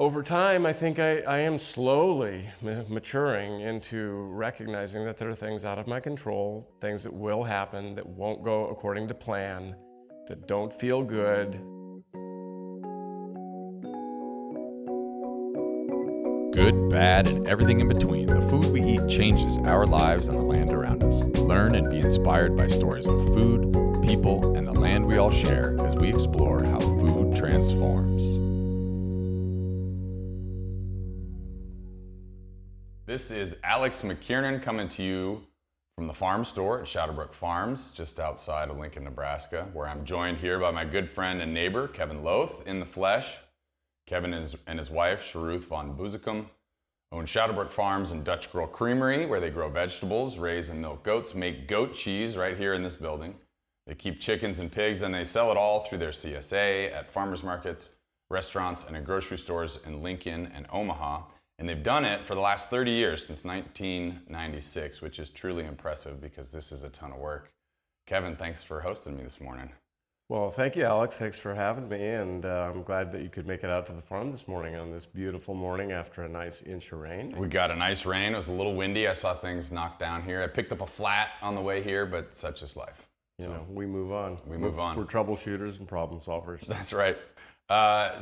Over time, I think I am slowly maturing into recognizing that there are things out of my control, things that will happen, that won't go according to plan, that don't feel good. Good, bad, and everything in between, the food we eat changes our lives and the land around us. Learn and be inspired by stories of food, people, and the land we all share as we explore how food transforms. This is Alex McKiernan coming to you from the farm store at Shadowbrook Farms, just outside of Lincoln, Nebraska, where I'm joined here by my good friend and neighbor, Kevin Loth, in the flesh. Kevin and his wife, Sharuth von Buzikum, own Shadowbrook Farms and Dutch Girl Creamery, where they grow vegetables, raise and milk goats, make goat cheese right here in this building. They keep chickens and pigs, and they sell it all through their CSA at farmers markets, restaurants, and in grocery stores in Lincoln and Omaha. And they've done it for the last 30 years, since 1996, which is truly impressive because this is a ton of work. Kevin, thanks for hosting me this morning. Well, thank you, Alex. Thanks for having me, and I'm glad that you could make it out to the farm this morning on this beautiful morning after a nice inch of rain. We got a nice rain. It was a little windy. I saw things knocked down here. I picked up a flat on the way here, but such is life. You know, we move on. We move on. We're troubleshooters and problem solvers. That's right.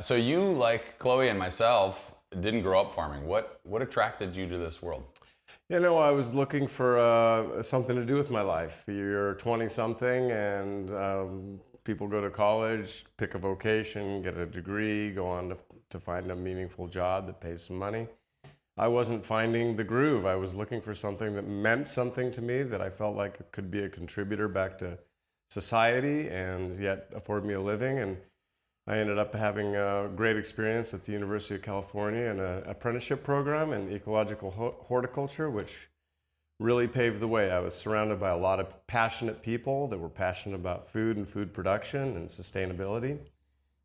So you, like Chloe and myself, didn't grow up farming. What attracted you to this world? You know, I was looking for something to do with my life. You're 20-something, and people go to college, pick a vocation, get a degree, go on to find a meaningful job that pays some money. I wasn't finding the groove. I was looking for something that meant something to me, that I felt like it could be a contributor back to society and yet afford me a living. And I ended up having a great experience at the University of California in an apprenticeship program in ecological horticulture, which really paved the way. I was surrounded by a lot of passionate people that were passionate about food and food production and sustainability.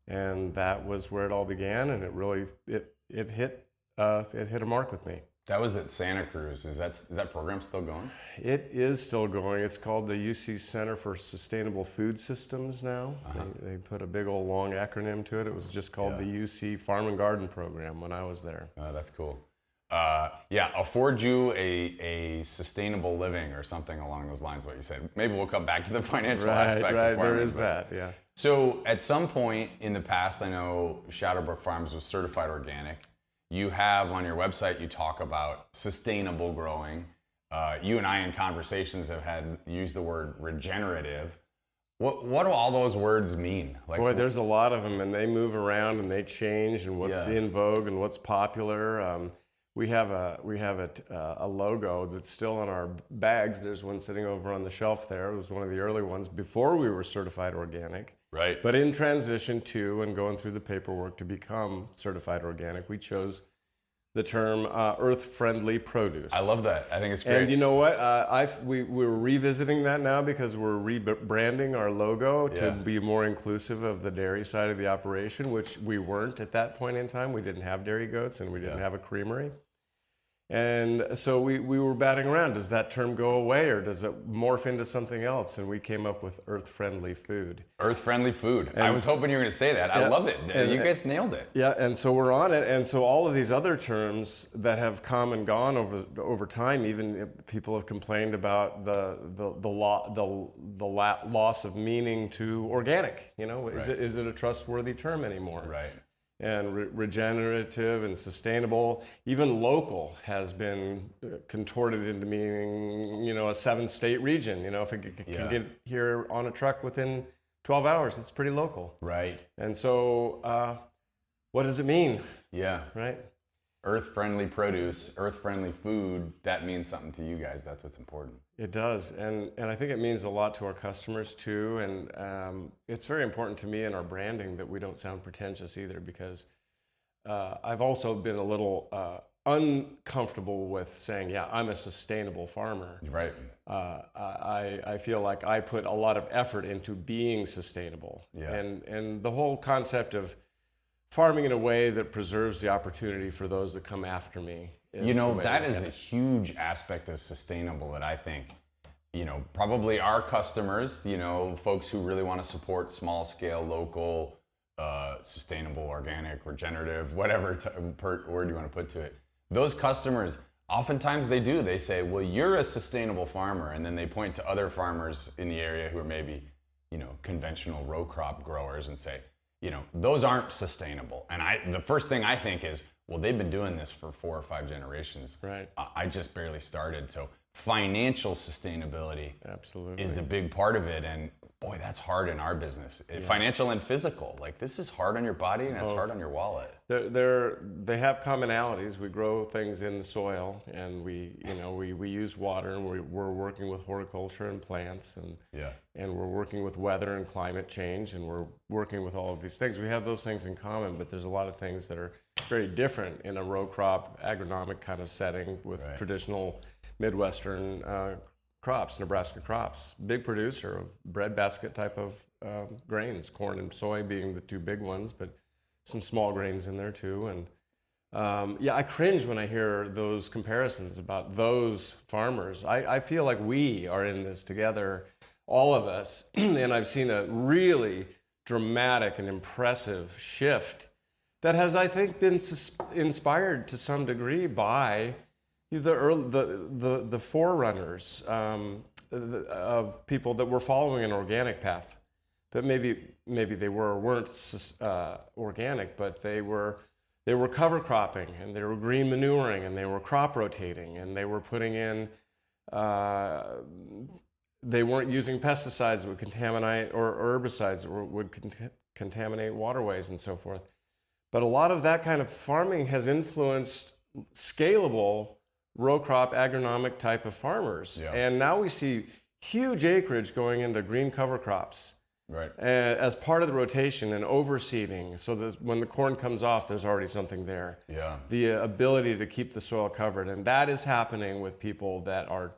And that was where it all began, and it really hit a mark with me. That was at Santa Cruz. Is that program still going? It is still going. It's called the UC Center for Sustainable Food Systems now. They put a big old long acronym to it. It was just called the UC Farm and Garden Program when I was there. That's cool. Afford you a sustainable living or something along those lines, what you said. Maybe we'll come back to the financial aspect of farming. There is that, yeah. So at some point in the past, I know Shadowbrook Farms was certified organic. You have on your website, you talk about sustainable growing. You and I in conversations have had used the word regenerative. What do all those words mean? Boy, there's a lot of them, and they move around and they change, and what's in vogue and what's popular. We have a logo that's still on our bags. There's one sitting over on the shelf there. It was one of the early ones before we were certified organic. Right. But in transition to and going through the paperwork to become certified organic, we chose the term earth-friendly produce. I love that. I think it's great. And you know what? We're revisiting that now because we're rebranding our logo to be more inclusive of the dairy side of the operation, which we weren't at that point in time. We didn't have dairy goats and we didn't have a creamery. And so we were batting around. Does that term go away or does it morph into something else? And we came up with earth-friendly food. Earth-friendly food. I was hoping you were going to say that. I love it. You guys nailed it. Yeah, and so we're on it. And so all of these other terms that have come and gone over time, even people have complained about the loss of meaning to organic. You know, is it a trustworthy term anymore? Right. And regenerative and sustainable, even local has been contorted into meaning, you know, a 7-state region. You know, if it can get here on a truck within 12 hours, it's pretty local. Right. And so what does it mean? Yeah. Right. Earth-friendly produce, earth-friendly food, that means something to you guys. That's what's important. It does. And I think it means a lot to our customers too. And it's very important to me in our branding that we don't sound pretentious either, because I've also been a little uncomfortable with saying, yeah, I'm a sustainable farmer. Right. I feel like I put a lot of effort into being sustainable. Yeah. And the whole concept of farming in a way that preserves the opportunity for those that come after me. You know, that is a huge aspect of sustainable that I think, you know, probably our customers, you know, folks who really want to support small scale, local sustainable, organic, regenerative, whatever word you want to put to it. Those customers, oftentimes they do. They say, well, you're a sustainable farmer. And then they point to other farmers in the area who are maybe, conventional row crop growers and say, those aren't sustainable. And the first thing I think is, well, they've been doing this for 4 or 5 generations. Right. I just barely started. So financial sustainability Absolutely is a big part of it. And boy, that's hard in our business. Financial and physical. Like, this is hard on your body and it's hard on your wallet. They have commonalities. We grow things in the soil, and we use water, and we're working with horticulture and plants, and we're working with weather and climate change, and we're working with all of these things. We have those things in common, but there's a lot of things that are very different in a row crop agronomic kind of setting with traditional Midwestern crops, Nebraska crops. Big producer of breadbasket type of grains, corn and soy being the 2 big ones, but some small grains in there too. And I cringe when I hear those comparisons about those farmers. I feel like we are in this together, all of us, and I've seen a really dramatic and impressive shift that has, I think, been inspired to some degree by the forerunners of people that were following an organic path, but maybe they weren't organic, but they were cover cropping, and they were green manuring, and they were crop rotating, and they were putting in they weren't using pesticides that would contaminate, or herbicides that would contaminate waterways and so forth. But a lot of that kind of farming has influenced scalable row crop agronomic type of farmers. Yeah. And now we see huge acreage going into green cover crops as part of the rotation and overseeding, so that when the corn comes off, there's already something there. Yeah. The ability to keep the soil covered, and that is happening with people that are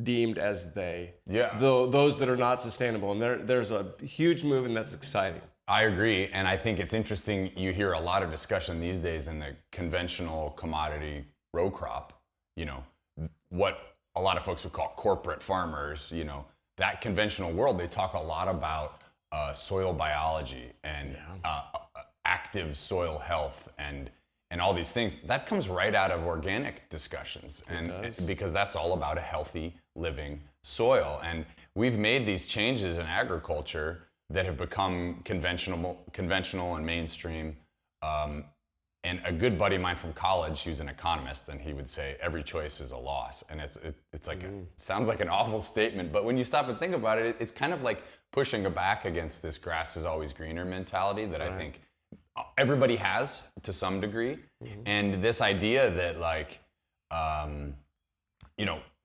deemed as those that are not sustainable. And there's a huge move, and that's exciting. I agree, and I think it's interesting. You hear a lot of discussion these days in the conventional commodity row crop, what a lot of folks would call corporate farmers, that conventional world. They talk a lot about soil biology and active soil health and all these things. That comes right out of organic discussions, and because that's all about a healthy living soil. And we've made these changes in agriculture that have become conventional and mainstream. And a good buddy of mine from college, who's an economist, and he would say every choice is a loss. And it's like it sounds like an awful statement, but when you stop and think about it, it's kind of like pushing back against this grass is always greener mentality that I think everybody has to some degree. And this idea that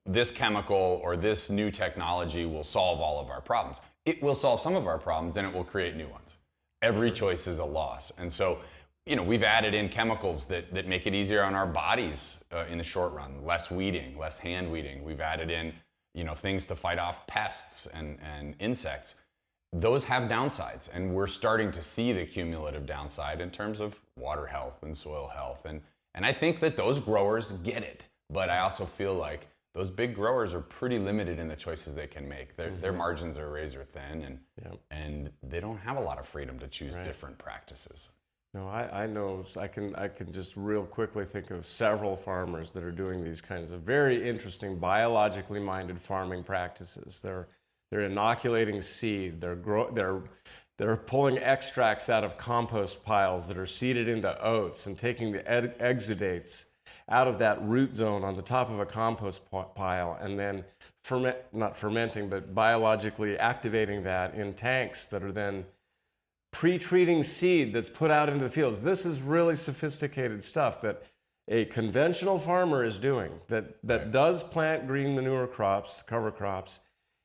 this chemical or this new technology will solve all of our problems. It will solve some of our problems, and it will create new ones. Every choice is a loss. And so, we've added in chemicals that make it easier on our bodies in the short run. Less weeding, less hand weeding. We've added in, things to fight off pests and insects. Those have downsides, and we're starting to see the cumulative downside in terms of water health and soil health. And I think that those growers get it, but I also feel like those big growers are pretty limited in the choices they can make. Their margins are razor thin, and they don't have a lot of freedom to choose different practices. No, I know. I can just real quickly think of several farmers that are doing these kinds of very interesting biologically minded farming practices. They're inoculating seed. They're pulling extracts out of compost piles that are seeded into oats and taking the exudates out of that root zone on the top of a compost pile, and then not fermenting, but biologically activating that in tanks that are then pre-treating seed that's put out into the fields. This is really sophisticated stuff that a conventional farmer is doing, that does plant green manure crops, cover crops,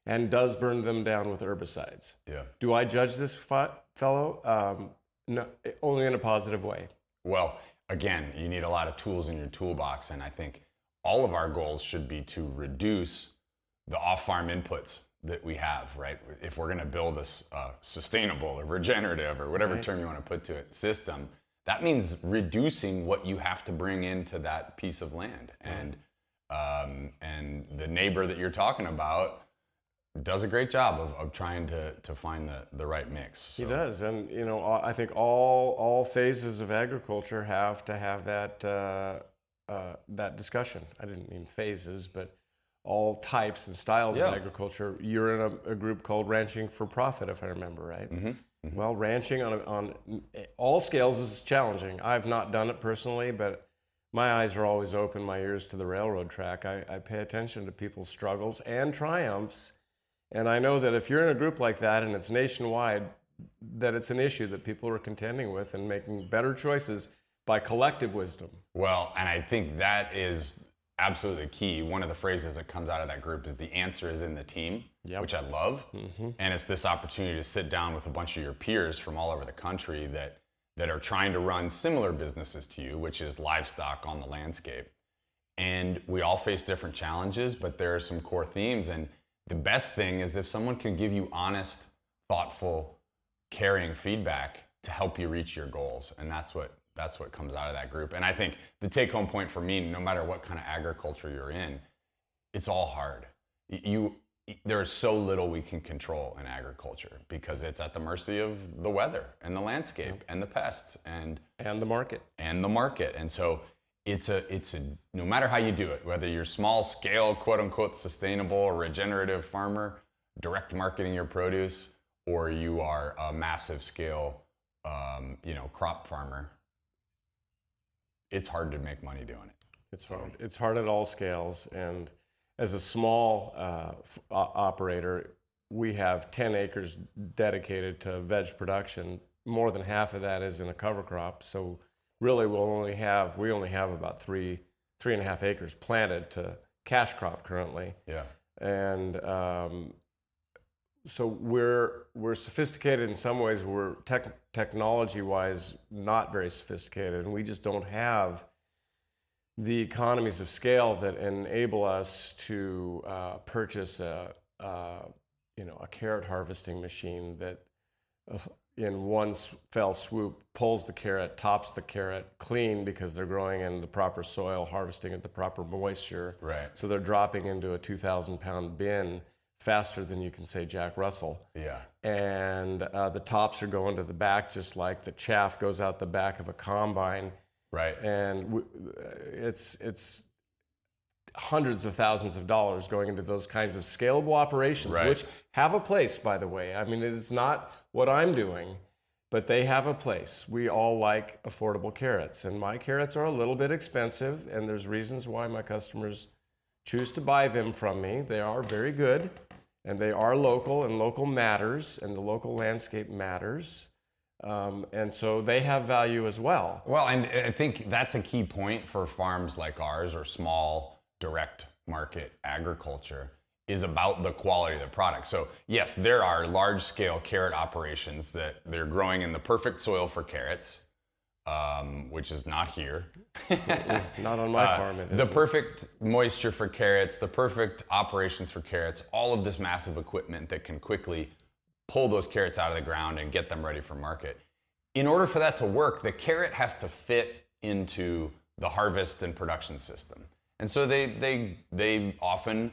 and does burn them down with herbicides. Yeah. Do I judge this fellow? No, only in a positive way. Well, again, you need a lot of tools in your toolbox, and I think all of our goals should be to reduce the off-farm inputs that we have, right? If we're going to build a sustainable or regenerative or whatever term you want to put to it system, that means reducing what you have to bring into that piece of land. And the neighbor that you're talking about, does a great job of trying to find the right mix. So. He does, and I think all phases of agriculture have to have that discussion. I didn't mean phases, but all types and styles of agriculture. You're in a group called Ranching for Profit, if I remember right. Mm-hmm. Mm-hmm. Well, ranching on all scales is challenging. I've not done it personally, but my eyes are always open, my ears to the railroad track. I pay attention to people's struggles and triumphs. And I know that if you're in a group like that and it's nationwide, that it's an issue that people are contending with and making better choices by collective wisdom. Well, and I think that is absolutely key. One of the phrases that comes out of that group is the answer is in the team, which I love. Mm-hmm. And it's this opportunity to sit down with a bunch of your peers from all over the country that are trying to run similar businesses to you, which is livestock on the landscape. And we all face different challenges, but there are some core themes. And the best thing is if someone can give you honest, thoughtful, caring feedback to help you reach your goals. And that's what comes out of that group. And I think the take-home point for me, no matter what kind of agriculture you're in, it's all hard. There is so little we can control in agriculture because it's at the mercy of the weather and the landscape and the pests and the market. And so it's a no matter how you do it, whether you're small scale, quote unquote, sustainable or regenerative farmer, direct marketing your produce, or you are a massive scale, crop farmer, it's hard to make money doing it. It's hard. It's hard at all scales. And as a small operator, we have 10 acres dedicated to veg production. More than half of that is in a cover crop. So really, we only have about 3.5 acres planted to cash crop currently. Yeah. And so we're sophisticated in some ways. We're technology-wise not very sophisticated, and we just don't have the economies of scale that enable us to purchase a carrot harvesting machine that in one fell swoop pulls the carrot, tops the carrot clean because they're growing in the proper soil, harvesting at the proper moisture. Right. So they're dropping into a 2,000-pound bin faster than you can say Jack Russell. Yeah. And the tops are going to the back just like the chaff goes out the back of a combine. Right. And it's hundreds of thousands of dollars going into those kinds of scalable operations, right, which have a place, by the way. I mean, it is not what I'm doing, but they have a place. We all like affordable carrots, and my carrots are a little bit expensive, and there's reasons why my customers choose to buy them from me. They are very good, and they are local, and local matters, and the local landscape matters. And so they have value as well. Well, and I think that's a key point for farms like ours or small direct market agriculture is about the quality of the product. So yes, there are large scale carrot operations that they're growing in the perfect soil for carrots, which is not here. Not on my farm. It the perfect moisture for carrots, the perfect operations for carrots, all of this massive equipment that can quickly pull those carrots out of the ground and get them ready for market. In order for that to work, the carrot has to fit into the harvest and production system. And so they often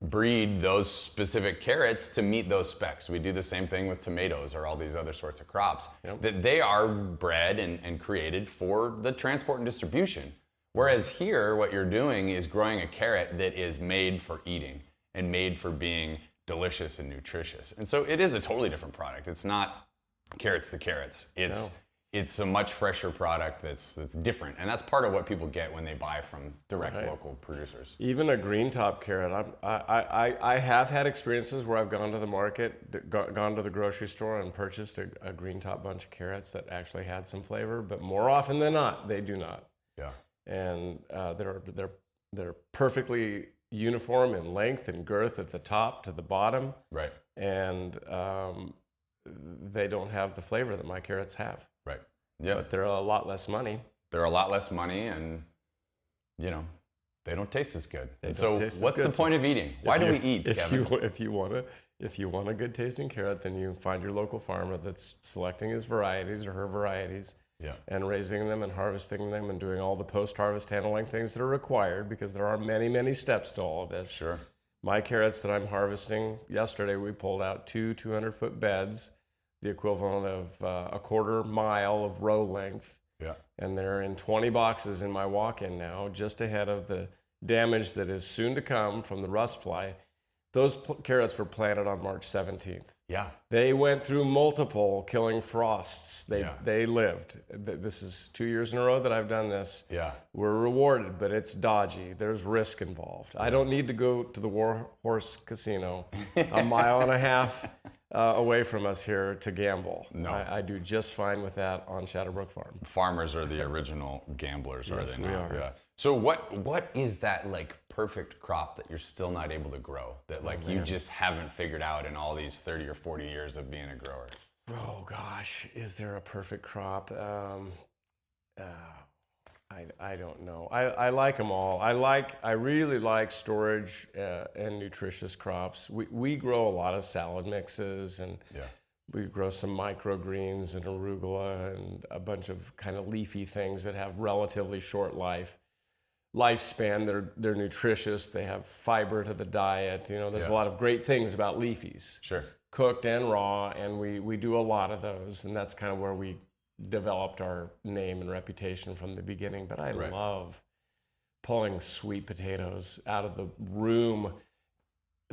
breed those specific carrots to meet those specs. We do the same thing with tomatoes or all these other sorts of crops, that they are bred and created for the transport and distribution. Whereas here, what you're doing is growing a carrot that is made for eating and made for being delicious and nutritious. And so it is a totally different product. It's not carrots to carrots. It's a much fresher product that's different. And that's part of what people get when they buy from direct local producers. Even a green top carrot. I have had experiences where I've gone to the market, gone to the grocery store and purchased a green top bunch of carrots that actually had some flavor, but more often than not, they do not. Yeah. And they're perfectly uniform in length and girth at the top to the bottom. Right. And they don't have the flavor that my carrots have. Right. Yeah. But they're a lot less money. They're a lot less money, and they don't taste as good. So what's the point of eating? Why do we eat, Kevin? If you want a good tasting carrot, then you find your local farmer that's selecting his varieties or her varieties. Yeah. And raising them and harvesting them and doing all the post-harvest handling things that are required, because there are many, many steps to all of this. Sure. My carrots that I'm harvesting, yesterday we pulled out two 200-foot beds, the equivalent of a quarter mile of row length. Yeah. And they're in 20 boxes in my walk-in now, just ahead of the damage that is soon to come from the rust fly. Those carrots were planted on March 17th. Yeah. They went through multiple killing frosts. Yeah. They lived. This is 2 years in a row that I've done this. Yeah. We're rewarded, but it's dodgy. There's risk involved. I don't need to go to the Warhorse Casino a mile and a half away from us here to gamble. No. I do just fine with that on Shadowbrook Farm. Farmers are the original gamblers, are Yes, they we not? are. Yeah. So what is that like perfect crop that you're still not able to grow, that like you just haven't figured out in all these 30 or 40 years of being a grower? Oh gosh, is there a perfect crop? I don't know. I like them all. I really like storage and nutritious crops. We grow a lot of salad mixes, and Yeah. we grow some microgreens and arugula and a bunch of kind of leafy things that have relatively short lifespan. They're nutritious. They have fiber to the diet. You know, there's a lot of great things about leafies. Sure. Cooked and raw, and we do a lot of those, and that's kind of where we developed our name and reputation from the beginning. But I love pulling sweet potatoes out of the room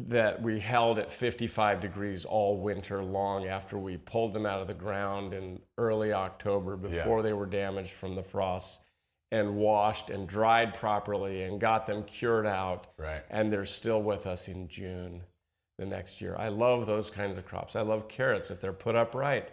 that we held at 55 degrees all winter long after we pulled them out of the ground in early October before they were damaged from the frosts, and washed and dried properly and got them cured out. Right. And they're still with us in June the next year. I love those kinds of crops. I love carrots if they're put up right.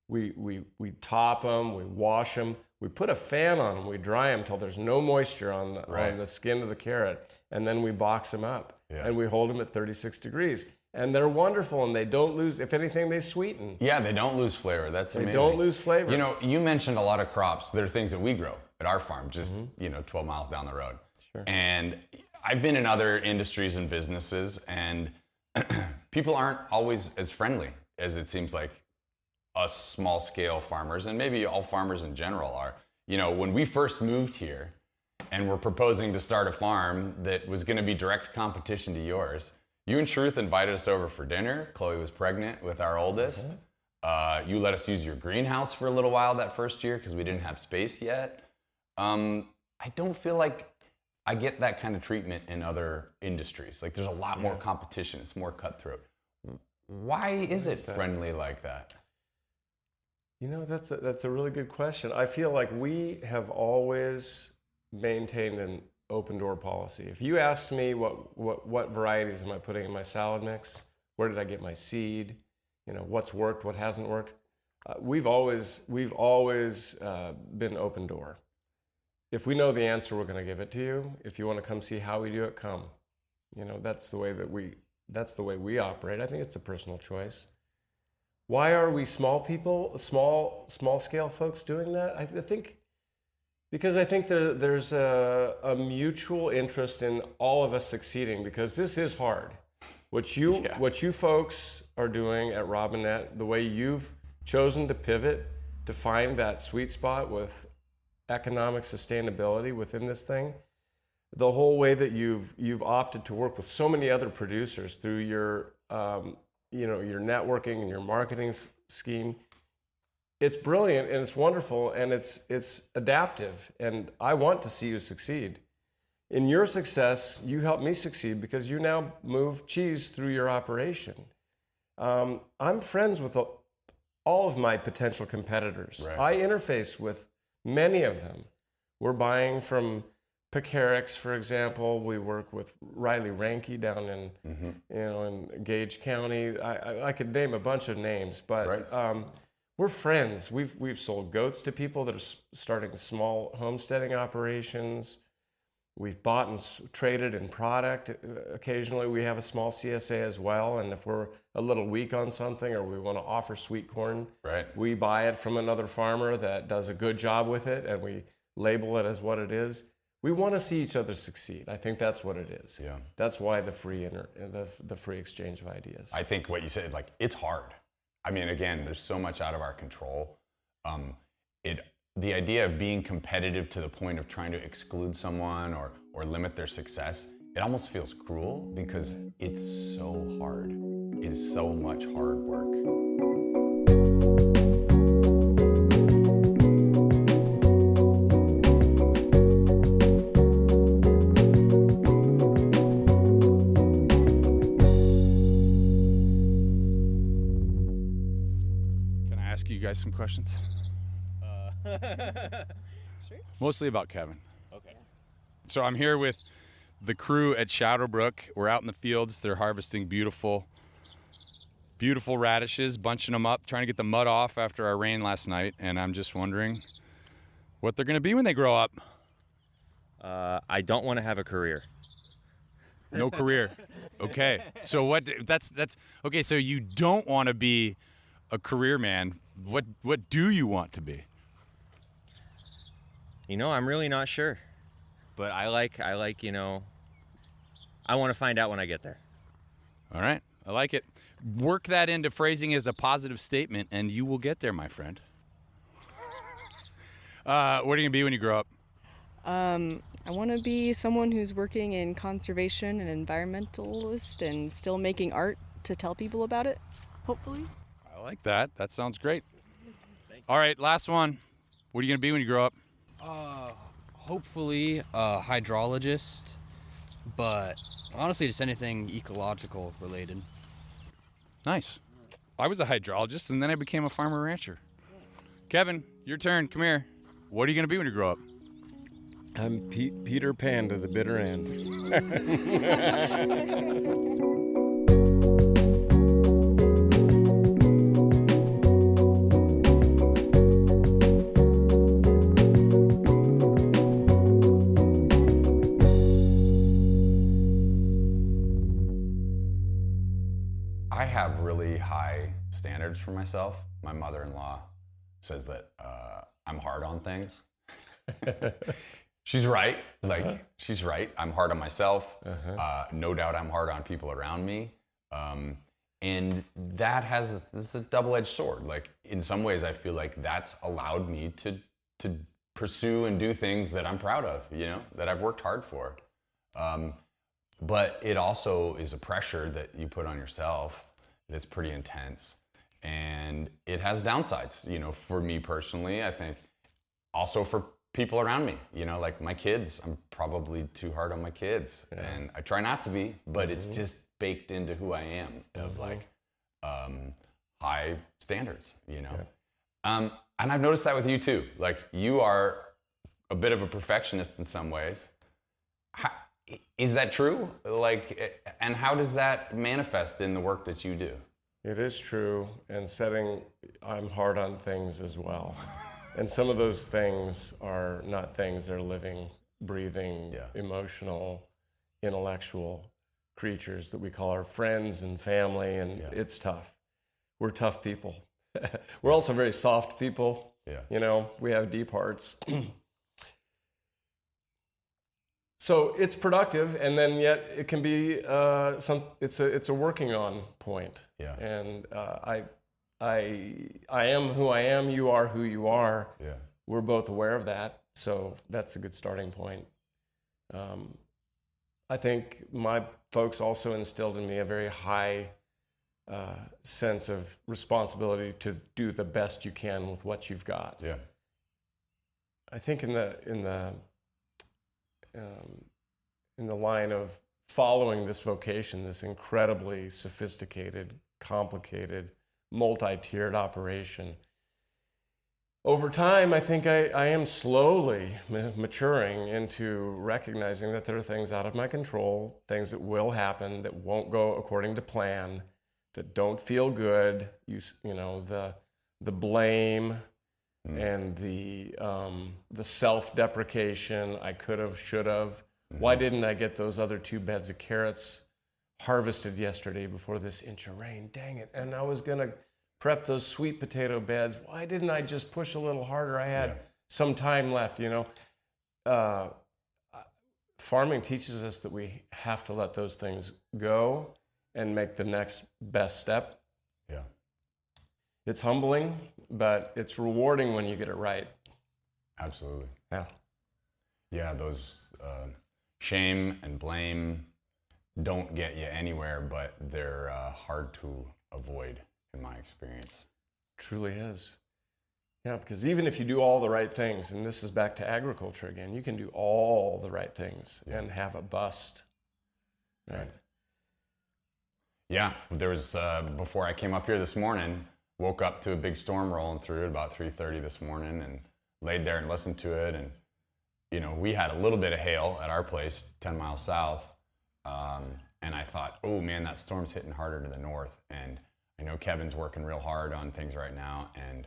We top them, we wash them, we put a fan on them, we dry them till there's no moisture on the skin of the carrot, and then we box them up. Yeah. And we hold them at 36 degrees. And they're wonderful, and they don't lose, if anything, they sweeten. Yeah, they don't lose flavor. That's amazing. They don't lose flavor. You know, you mentioned a lot of crops. There are things that we grow at our farm, just 12 miles down the road. Sure. And I've been in other industries and businesses, and people aren't always as friendly as it seems like us small scale farmers, and maybe all farmers in general are. You know, when we first moved here and were proposing to start a farm that was going to be direct competition to yours, you in truth invited us over for dinner. Chloe was pregnant with our oldest. You let us use your greenhouse for a little while that first year because we didn't have space yet. I don't feel like I get that kind of treatment in other industries. Like there's a lot more competition. It's more cutthroat. Why is it friendly like that? You know, that's a really good question. I feel like we have always maintained an open door policy. If you asked me what varieties am I putting in my salad mix, where did I get my seed, you know, what's worked, what hasn't worked, we've always been open door. If we know the answer, we're going to give it to you. If you want to come see how we do it, come. You know, that's the way we operate. I think it's a personal choice. Why are we small scale folks doing that? I think because there's a mutual interest in all of us succeeding, because this is hard. What you folks are doing at Robinette, the way you've chosen to pivot to find that sweet spot with economic sustainability within this thing, the whole way that you've opted to work with so many other producers through your your networking and your marketing scheme, it's brilliant and it's wonderful and it's adaptive, and I want to see you succeed. In your success, you help me succeed because you now move cheese through your operation. I'm friends with all of my potential competitors. Right. I interface with many of them. We're buying from Picarix, for example. We work with Riley Ranke down in in Gage County. I could name a bunch of names, but we're friends. We've sold goats to people that are starting small homesteading operations. We've bought and traded in product. Occasionally we have a small CSA as well, and if we're a little weak on something or we want to offer sweet corn, we buy it from another farmer that does a good job with it, and we label it as what it is. We want to see each other succeed. I think that's what it is. Yeah. That's why the free exchange of ideas. I think what you said, like, it's hard. I mean, again, there's so much out of our control. The idea of being competitive to the point of trying to exclude someone or limit their success, it almost feels cruel because it's so hard. It is so much hard work. Can I ask you guys some questions? Sure. Mostly about Kevin. Okay. So I'm here with the crew at Shadowbrook. We're out in the fields. They're harvesting beautiful radishes, bunching them up, trying to get the mud off after our rain last night. And I'm just wondering what they're going to be when they grow up. I don't want to have a career. No career. Okay. So that's okay. So you don't want to be a career man. What do you want to be? I'm really not sure. But I like, I want to find out when I get there. All right. I like it. Work that into phrasing as a positive statement, and you will get there, my friend. What are you going to be when you grow up? I want to be someone who's working in conservation and environmentalist and still making art to tell people about it, hopefully. I like that. That sounds great. All right, last one. What are you going to be when you grow up? Hopefully a hydrologist, but honestly just anything ecological related. Nice. I was a hydrologist, and then I became a farmer rancher. Kevin, your turn. Come here. What are you going to be when you grow up? I'm Peter Pan to the bitter end. I have really high standards for myself. My mother-in-law says that I'm hard on things. She's right. She's right. I'm hard on myself. No doubt I'm hard on people around me. And this is a double-edged sword. In some ways, I feel like that's allowed me to pursue and do things that I'm proud of, that I've worked hard for. But it also is a pressure that you put on yourself that's pretty intense. And it has downsides, for me personally, I think. Also for people around me, like my kids. I'm probably too hard on my kids. Yeah. And I try not to be, but it's just baked into who I am of high standards, Yeah. And I've noticed that with you too. You are a bit of a perfectionist in some ways. Is that true? And how does that manifest in the work that you do? It is true, and I'm hard on things as well. And some of those things are not things, they're living, breathing, emotional, intellectual creatures that we call our friends and family, and it's tough. We're tough people. We're also very soft people. Yeah. We have deep hearts. So it's productive, and then yet it can be it's a working on point. Yeah. And I am who I am. You are who you are. Yeah. We're both aware of that, so that's a good starting point. I think my folks also instilled in me a very high sense of responsibility to do the best you can with what you've got. Yeah. I think in the line of following this vocation, this incredibly sophisticated, complicated, multi-tiered operation, over time, I think I am slowly maturing into recognizing that there are things out of my control, things that will happen, that won't go according to plan, that don't feel good. The blame and the self-deprecation. I could have, should have. Mm-hmm. Why didn't I get those other 2 beds of carrots harvested yesterday before this inch of rain? Dang it! And I was gonna prep those sweet potato beds. Why didn't I just push a little harder? I had some time left, Farming teaches us that we have to let those things go and make the next best step. Yeah. It's humbling, but it's rewarding when you get it right. Absolutely. Yeah. Yeah, those shame and blame don't get you anywhere, but they're hard to avoid in my experience. Truly is. Yeah, because even if you do all the right things, and this is back to agriculture again, you can do all the right things and have a bust. Right. Yeah, there was, before I came up here this morning, woke up to a big storm rolling through at about 3:30 this morning and laid there and listened to it. And, you know, we had a little bit of hail at our place, 10 miles south. And I thought, oh man, that storm's hitting harder to the north. And I know Kevin's working real hard on things right now. And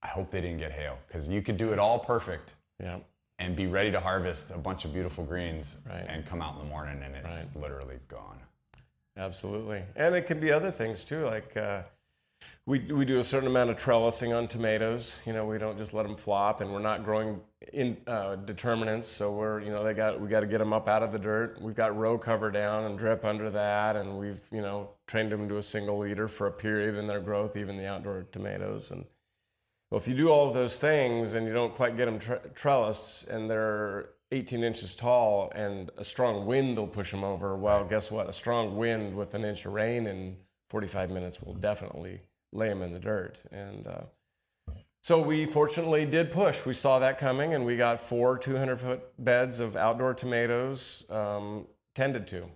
I hope they didn't get hail, because you could do it all perfect. Yeah. And be ready to harvest a bunch of beautiful greens Right. and come out in the morning and it's literally gone. Absolutely. And it can be other things too, like we do a certain amount of trellising on tomatoes. You know, we don't just let them flop, and we're not growing in determinants. So we're, you know, we got to get them up out of the dirt. We've got row cover down and drip under that, and we've, you know, trained them to a single liter for a period in their growth, even the outdoor tomatoes. And well, if you do all of those things and you don't quite get them trellised, and they're 18 inches tall and a strong wind will push them over, well, guess what? A strong wind with an inch of rain in 45 minutes will definitely lay them in the dirt. And so we fortunately did push. We saw that coming, and we got 4 200-foot beds of outdoor tomatoes tended to.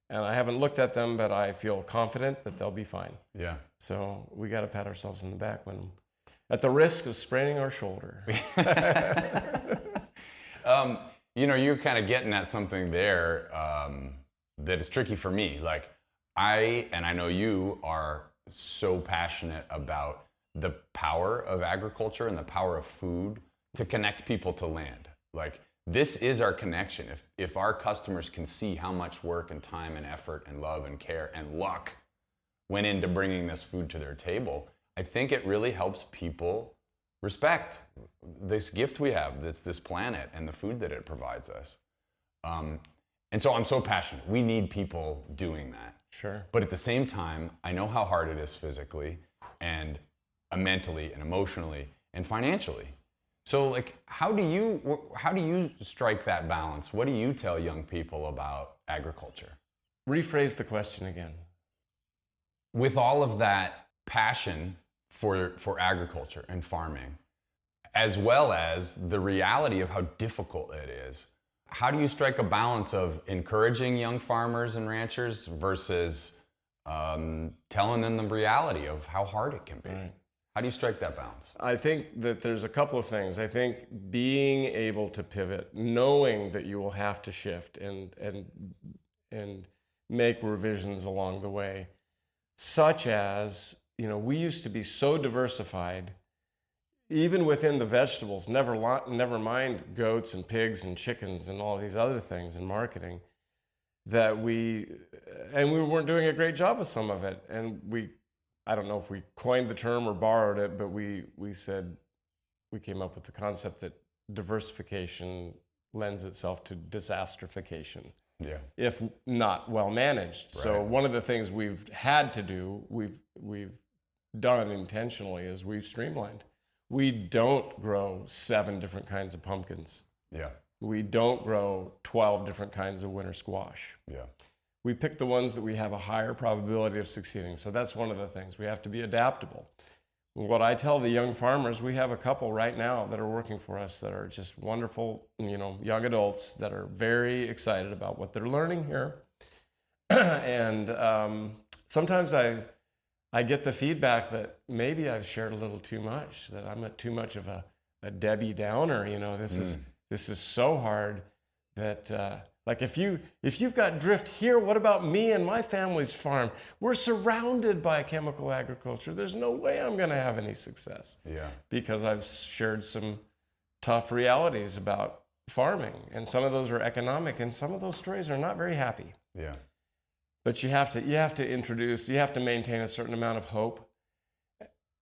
And I haven't looked at them, but I feel confident that they'll be fine. Yeah. So we got to pat ourselves on the back when, at the risk of spraining our shoulder. You know, you're kind of getting at something there that is tricky for me. Like, I know you are so passionate about the power of agriculture and the power of food to connect people to land. Like, this is our connection. If our customers can see how much work and time and effort and love and care and luck went into bringing this food to their table, I think it really helps people respect this gift we have, this planet and the food that it provides us. And so I'm so passionate. We need people doing that. Sure. But at the same time, I know how hard it is physically and mentally and emotionally and financially. So, like, how do you strike that balance? What do you tell young people about agriculture? Rephrase the question again. With all of that passion for agriculture and farming, as well as the reality of how difficult it is, how do you strike a balance of encouraging young farmers and ranchers versus telling them the reality of how hard it can be? Right. How do you strike that balance? I think that there's a couple of things. I think being able to pivot, knowing that you will have to shift and make revisions along the way, such as, you know, we used to be so diversified, even within the vegetables, never mind goats and pigs and chickens and all these other things in marketing, that we weren't doing a great job with some of it. And I don't know if we coined the term or borrowed it, but we came up with the concept that diversification lends itself to disasterification. Yeah. If not well managed. Right. So one of the things we've had to do, we've done intentionally, is we've streamlined. We don't grow 7 different kinds of pumpkins. Yeah. We don't grow 12 different kinds of winter squash. Yeah. We pick the ones that we have a higher probability of succeeding. So that's one of the things. We have to be adaptable. What I tell the young farmers, we have a couple right now that are working for us that are just wonderful, you know, young adults that are very excited about what they're learning here. And sometimes I get the feedback that maybe I've shared a little too much, that I'm too much of a Debbie Downer. You know, this is so hard that like if you've got drift here, what about me and my family's farm? We're surrounded by chemical agriculture. There's no way I'm going to have any success. Yeah. Because I've shared some tough realities about farming, and some of those are economic, and some of those stories are not very happy. Yeah. But you have to maintain a certain amount of hope.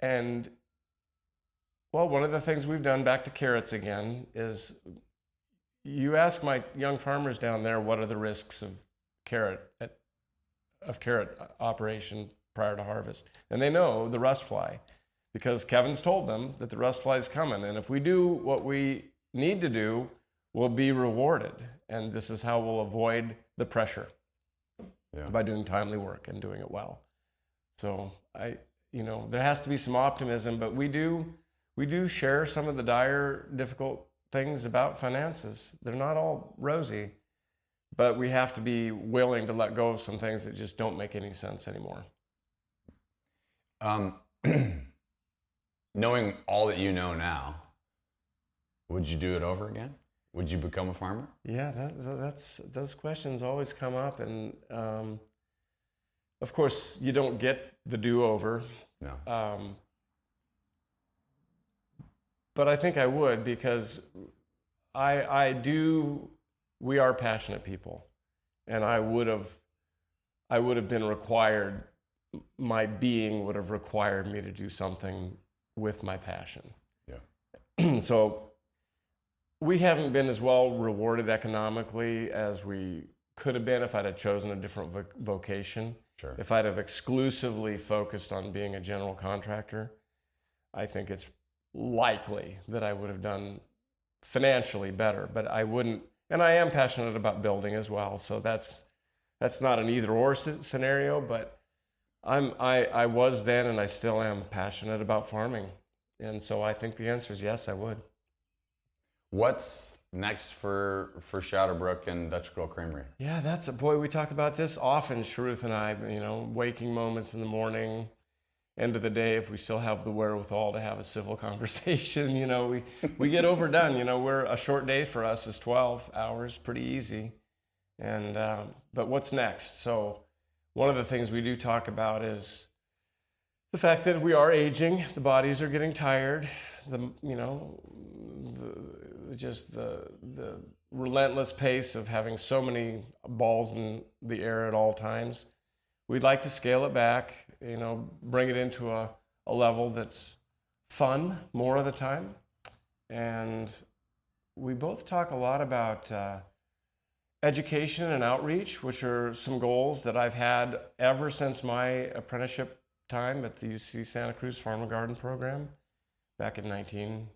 And well, one of the things we've done, back to carrots again, is you ask my young farmers down there, what are the risks of carrot operation prior to harvest? And they know the rust fly, because Kevin's told them that the rust fly is coming. And if we do what we need to do, we'll be rewarded. And this is how we'll avoid the pressure. Yeah. by doing timely work and doing it well. So there has to be some optimism, but we do share some of the dire, difficult things about finances. They're not all rosy, but we have to be willing to let go of some things that just don't make any sense anymore. Knowing all that you know now, would you do it over again? Would you become a farmer? Yeah, that's those questions always come up, and of course you don't get the do-over. No. But I think I would, because we are passionate people, and I would have been required, my being would have required me to do something with my passion. Yeah. So we haven't been as well rewarded economically as we could have been if I'd have chosen a different vocation. Sure. If I'd have exclusively focused on being a general contractor, I think it's likely that I would have done financially better, but I wouldn't. And I am passionate about building as well, so that's not an either-or scenario. But I was then, and I still am passionate about farming, and so I think the answer is yes, I would. What's next for Shadowbrook and Dutch Girl Creamery? Yeah, we talk about this often, Sharuth and I. Waking moments in the morning, end of the day, if we still have the wherewithal to have a civil conversation. We get overdone. We're a short day for us is 12 hours, pretty easy. And but what's next? So one of the things we do talk about is the fact that we are aging. The bodies are getting tired. The relentless pace of having so many balls in the air at all times. We'd like to scale it back, bring it into a level that's fun more of the time. And we both talk a lot about education and outreach, which are some goals that I've had ever since my apprenticeship time at the UC Santa Cruz Farm and Garden program back in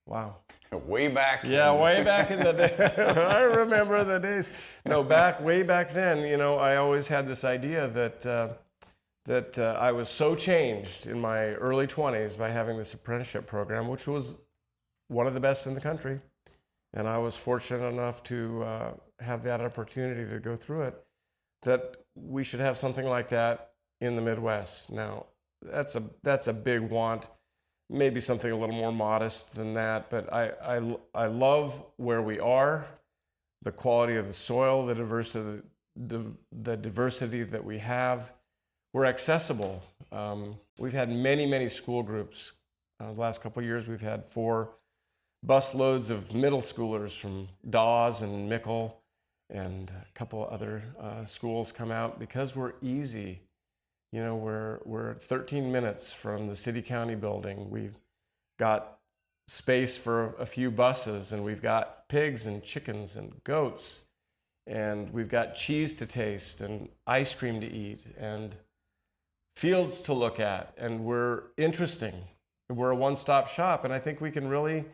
wow. Way back. Yeah, way back in the day. I remember the days. No, way back then, I always had this idea that I was so changed in my early 20s by having this apprenticeship program, which was one of the best in the country. And I was fortunate enough to have that opportunity to go through it, that we should have something like that in the Midwest. Now, that's a big want. Maybe something a little more modest than that, but I love where we are, the quality of the soil, the diversity that we have. We're accessible. We've had many school groups. The last couple of years, we've had 4 bus loads of middle schoolers from Dawes and Mickle, and a couple other schools come out because we're easy. We're 13 minutes from the city-county building. We've got space for a few buses, and we've got pigs and chickens and goats, and we've got cheese to taste and ice cream to eat and fields to look at, and we're interesting. We're a one-stop shop, and I think we can really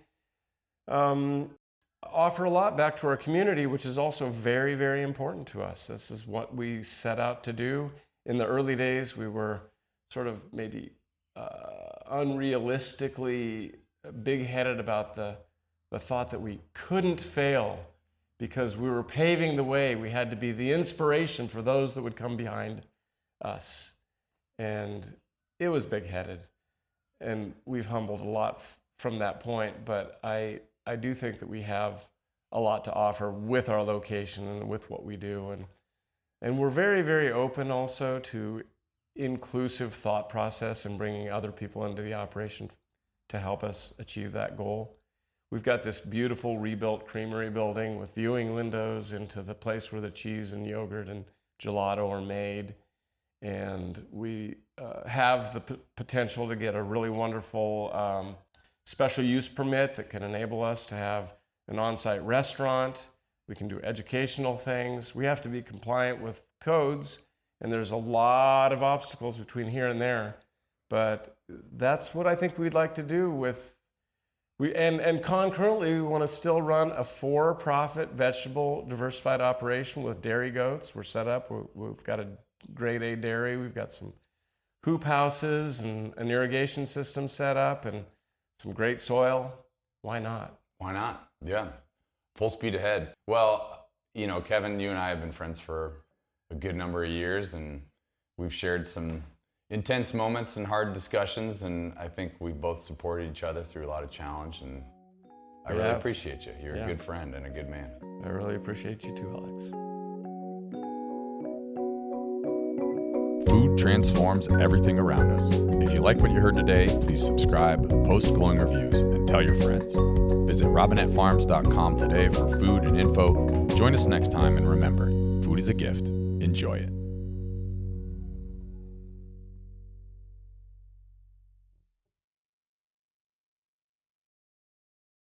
offer a lot back to our community, which is also very, very important to us. This is what we set out to do. In the early days, we were sort of maybe unrealistically big-headed about the thought that we couldn't fail because we were paving the way. We had to be the inspiration for those that would come behind us. And it was big-headed. And we've humbled a lot from that point. But I do think that we have a lot to offer with our location and with what we do. And we're very, very open also to inclusive thought process and bringing other people into the operation to help us achieve that goal. We've got this beautiful rebuilt creamery building with viewing windows into the place where the cheese and yogurt and gelato are made. And we have the potential to get a really wonderful special use permit that can enable us to have an on-site restaurant. We can do educational things. We have to be compliant with codes, and there's a lot of obstacles between here and there. But that's what I think we'd like to do with And concurrently, we want to still run a for-profit vegetable diversified operation with dairy goats. We're set up. We've got a grade A dairy. We've got some hoop houses and an irrigation system set up and some great soil. Why not? Why not? Yeah. Full speed ahead. Well, you know, Kevin, you and I have been friends for a good number of years, and we've shared some intense moments and hard discussions, and I think we've both supported each other through a lot of challenge, and I really appreciate you. You're a good friend and a good man. I really appreciate you too, Alex. Food transforms everything around us. If you like what you heard today, please subscribe, post glowing reviews, and tell your friends. Visit robinettefarms.com today for food and info. Join us next time, and remember, food is a gift. Enjoy it.